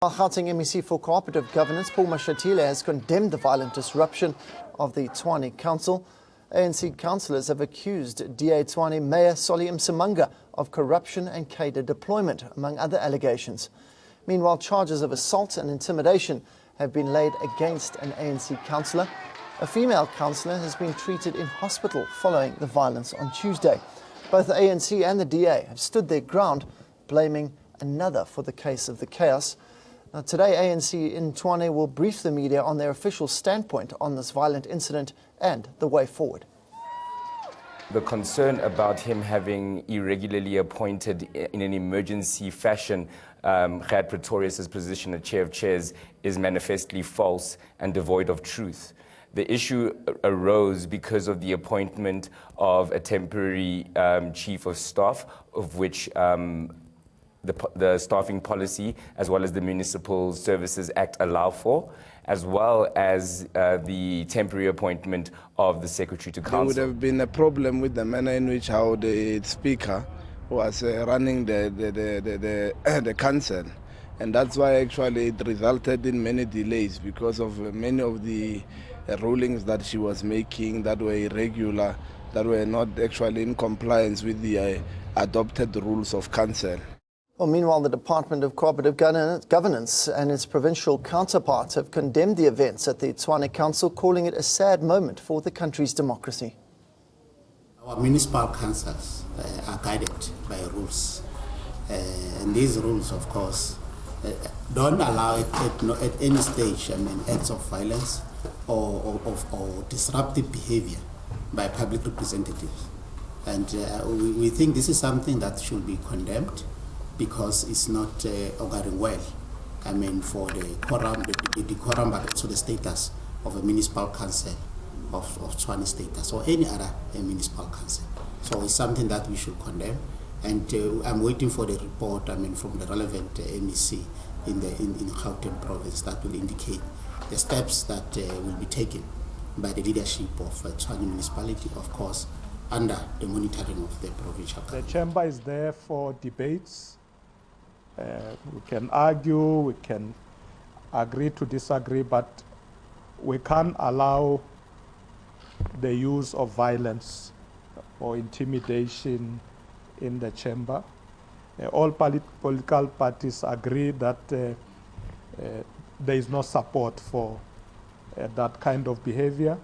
Gauteng MEC for Cooperative Governance, Paul Mashatile, has condemned the violent disruption of the Tshwane Council. ANC councillors have accused DA Tshwane Mayor Solly Msimanga of corruption and cadre deployment, among other allegations. Meanwhile, charges of assault and intimidation have been laid against an ANC councillor. A female councillor has been treated in hospital following the violence on Tuesday. Both the ANC and the DA have stood their ground, blaming another for the case of the chaos. Now, today, ANC in Tshwane will brief the media on their official standpoint on this violent incident and the way forward. The concern about him having irregularly appointed in an emergency fashion Gert Pretorius' position as chair of chairs is manifestly false and devoid of truth. The issue arose because of the appointment of a temporary chief of staff, of which the staffing policy as well as the Municipal Services Act allow for, as well as the temporary appointment of the Secretary to Council. There would have been a problem with the manner in which how the Speaker was running the council, and that's why actually it resulted in many delays because of many of the rulings that she was making that were irregular, that were not actually in compliance with the adopted rules of council. Well, meanwhile, the Department of Cooperative Governance and its provincial counterparts have condemned the events at the Tshwane Council, calling it a sad moment for the country's democracy. Our municipal councils are guided by rules, and these rules, of course, don't allow it at any stage, acts of violence or disruptive behavior by public representatives. And we think this is something that should be condemned, because it's not auguring well, for the decorum, but also the status of a municipal council of Tshwane status or any other municipal council. So it's something that we should condemn, and I'm waiting for the report from the relevant MEC in Gauteng province that will indicate the steps that will be taken by the leadership of Tshwane municipality, of course, under the monitoring of the provincial government. The chamber is there for debates. We can argue, we can agree to disagree, but we can't allow the use of violence or intimidation in the chamber. All political parties agree that there is no support for that kind of behavior.